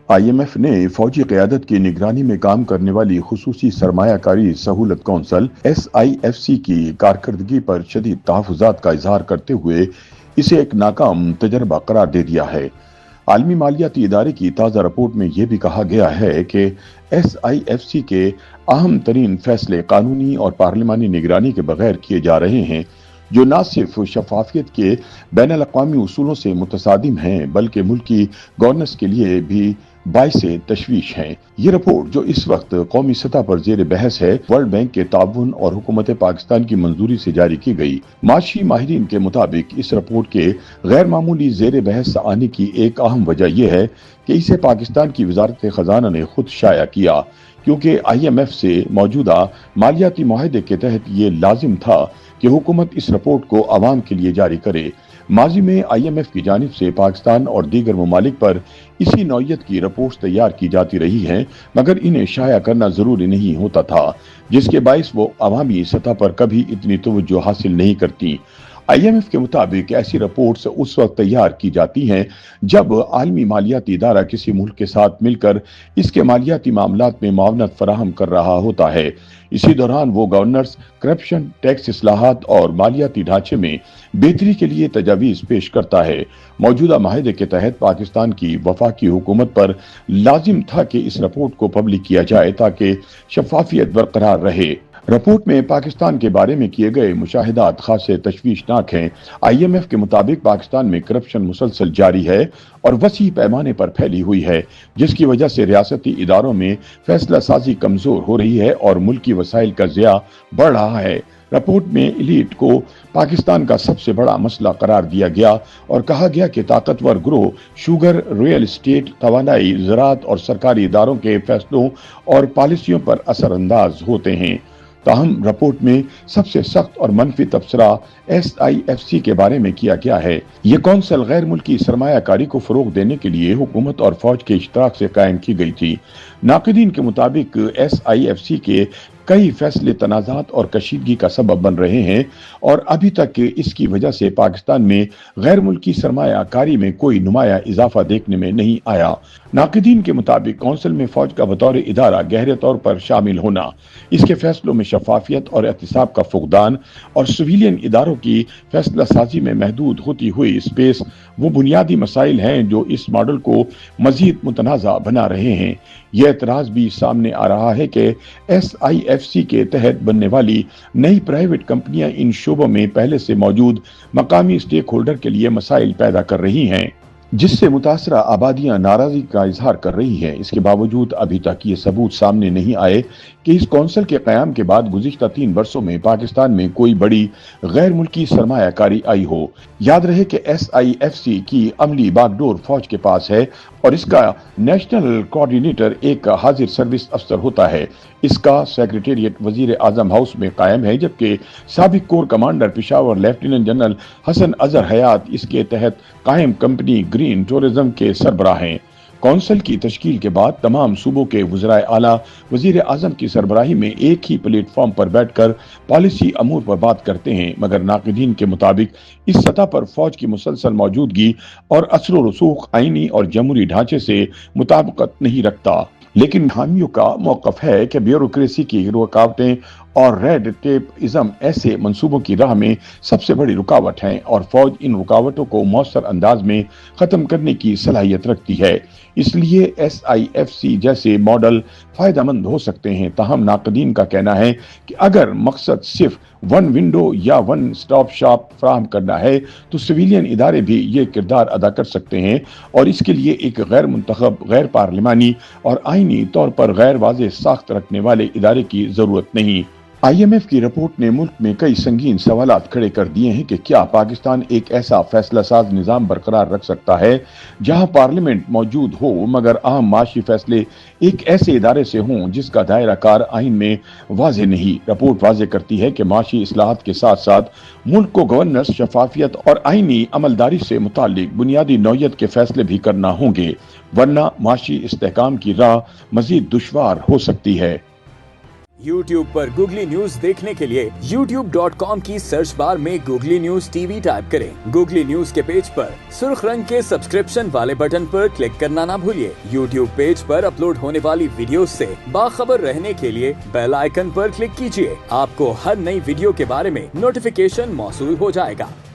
IMF ने फौजी क़यादत की निगरानी में काम करने वाली खुसूसी सरमाया कारी सहूलत कौंसल SIFC की कारकर्दगी पर शदीद तहफ़्फ़ुज़ात का इजहार करते हुए इसे एक नाकाम तजर्बा करार दे दिया है। आलमी मालियाती इदारे की ताज़ा रिपोर्ट में यह भी कहा गया है कि SIFC के अहम तरीन फैसले कानूनी और पार्लिमानी निगरानी के बगैर किए जा रहे हैं, जो न सिर्फ शफाफियत के बैनुल अक़वामी उसूलों से मुतसादिम हैं, बल्कि मुल्की गवर्नेंस के लिए भी बाइसे तशवीश हैं। ये रिपोर्ट, जो इस वक्त कौमी सतह पर जेर बहस है, वर्ल्ड बैंक के ताउन और हुकूमत पाकिस्तान की मंजूरी से जारी की गई। माशी माहिरीन के मुताबिक इस रिपोर्ट के गैर मामूली जेर बहस आने की एक अहम वजह यह है कि इसे पाकिस्तान की वजारत खजाना ने खुद शाया किया, क्योंकि IMF से मौजूदा मालियाती मुआहदे के तहत ये लाजिम था कि हुकूमत इस रिपोर्ट को अवाम के लिए जारी करे। माजी में IMF की जानिब से पाकिस्तान और दीगर ममालिक पर इसी नौयत की रिपोर्ट्स तैयार की जाती रही हैं, मगर इन्हें शाया करना जरूरी नहीं होता था, जिसके बाइस वो अवामी सतह पर कभी इतनी तवज्जो हासिल नहीं करती। IMF के मुताबिक ऐसी रिपोर्ट्स उस वक्त तैयार की जाती हैं जब आलमी मालियाती इदारा किसी मुल्क के साथ मिलकर इसके मालियाती मामलात में मुआवनत फराहम कर रहा होता है। इसी दौरान वो गवर्नर्स करप्शन, टैक्स इस्लाहात और मालियाती ढांचे में बेहतरी के लिए तजावीज़ पेश करता है। मौजूदा माहिदे के तहत पाकिस्तान की वफाकी हुकूमत पर लाजिम था कि इस रिपोर्ट को पब्लिक किया जाए ताकि शफाफियत बरकरार रहे। रिपोर्ट में पाकिस्तान के बारे में किए गए मुशाहिदात खासे तशवीशनाक हैं। IMF के मुताबिक पाकिस्तान में करप्शन मुसलसल जारी है और वसी पैमाने पर फैली हुई है, जिसकी वजह से रियासती इदारों में फैसला साजी कमजोर हो रही है और मुल्की वसाइल का ज़िया बढ़ रहा है। रिपोर्ट में एलीट को पाकिस्तान का सबसे बड़ा मसला करार दिया गया और कहा गया कि ताकतवर ग्रोह शुगर, रियल एस्टेट, तवानाई, ज़राअत और सरकारी इदारों के फैसलों और पॉलिसियों पर असरअंदाज होते हैं। ताहम रिपोर्ट में सबसे सख्त और मनफी तबसरा SIFC के बारे में किया गया है। ये कौंसल गैर मुल्की सरमायाकारी को फरोग देने के लिए हुकूमत और फौज के इश्तराक से कायम की गई थी। नाक़िदीन के मुताबिक SIFC के कई फैसले तनाज़ात और कशीदगी का सबब बन रहे हैं और अभी तक इसकी वजह से पाकिस्तान में गैर मुल्की सरमायाकारी में कोई नुमाया इजाफा देखने में नहीं आया। नाक़िदीन के मुताबिक कौंसिल में फौज का बतौर इदारा गहरे तौर पर शामिल होना, इसके फैसलों में शफाफियत और एहतिसाब का फुकदान और सिविलियन इदारों की फैसला साजी में महदूद होती हुई स्पेस वो बुनियादी मसाइल हैं जो इस मॉडल को मजीद मुतनाज़ा बना रहे हैं। यह एतराज़ भी सामने आ रहा है कि SIFC के तहत बनने वाली नई प्राइवेट कंपनियां इन शोबों में पहले से मौजूद मकामी स्टेक होल्डर के लिए मसाइल पैदा कर रही हैं, जिससे मुतासरा आबादियां नाराजगी का इजहार कर रही हैं। इसके बावजूद अभी तक ये सबूत सामने नहीं आए कि इस कौंसिल के क़याम के बाद गुज़िश्ता 3 वर्षों में पाकिस्तान में कोई बड़ी गैर मुल्की सरमायाकारी आई हो। याद रहे कि SIFC की अमली बागडोर फौज के पास है और इसका नेशनल कोऑर्डिनेटर एक हाजिर सर्विस अफसर होता है। इसका सेक्रेटेरिएट वजीर आजम हाउस में कायम है, जबकि साबिक core commander Peshawar lieutenant general Hasan Azhar Hayat इसके तहत कायम कंपनी ग्रीन टूरिज्म के सरबराह हैं। कौंसिल की तश्कील के बाद तमाम सूबों के वज़राए आला वजीर आजम की सरबराही में एक ही प्लेटफॉर्म पर बैठकर पॉलिसी अमूर पर बात करते हैं, मगर नाक़िदीन के मुताबिक इस सतह पर फौज की मुसलसल मौजूदगी और असर व रसूख आईनी और जमहूरी ढांचे से मुताबिकत नहीं रखता। लेकिन हामियों का मौक़िफ़ है कि ब्यूरोक्रेसी की रुकावटें और रेड टेप इज़म ऐसे मंसूबों की राह में सबसे बड़ी रुकावट हैं और फौज इन रुकावटों को मौसर अंदाज में ख़त्म करने की सलाहियत रखती है। इसलिए SIFC जैसे मॉडल फ़ायदेमंद हो सकते हैं। ताहम नाक़िदीन का कहना है कि अगर मकसद सिर्फ वन विंडो या वन स्टॉप शॉप फराहम करना है तो सिविलियन इदारे भी ये किरदार अदा कर सकते हैं और इसके लिए एक गैर मुंतखब, गैर पार्लिमानी और आईनी तौर पर गैर वाज़ेह साख्त रखने वाले इदारे की ज़रूरत नहीं। IMF की रिपोर्ट ने मुल्क में कई संगीन सवालात खड़े कर दिए हैं कि क्या पाकिस्तान एक ऐसा फैसला साज निज़ाम बरकरार रख सकता है जहां पार्लियामेंट मौजूद हो मगर अहम माशी फैसले एक ऐसे इदारे से हों जिसका दायरा कार आइन में वाज़ेह नहीं। रिपोर्ट वाज़ेह करती है कि माशी इस्लाहात के साथ साथ मुल्क को गवर्नेंस, शफाफियत और आइनी अमलदारी से मुतालिक बुनियादी नौयत के फैसले भी करना होंगे, वरना माशी इस्तेहकाम की राह मजीद दुश्वार हो सकती है। YouTube पर गूगली न्यूज देखने के लिए youtube.com की सर्च बार में गूगली न्यूज टीवी टाइप करें। गूगली न्यूज के पेज पर सुर्ख रंग के सब्सक्रिप्शन वाले बटन पर क्लिक करना ना भूलिए। YouTube पेज पर अपलोड होने वाली वीडियो से बाखबर रहने के लिए बेल आइकन पर क्लिक कीजिए। आपको हर नई वीडियो के बारे में नोटिफिकेशन मौसूल हो जाएगा।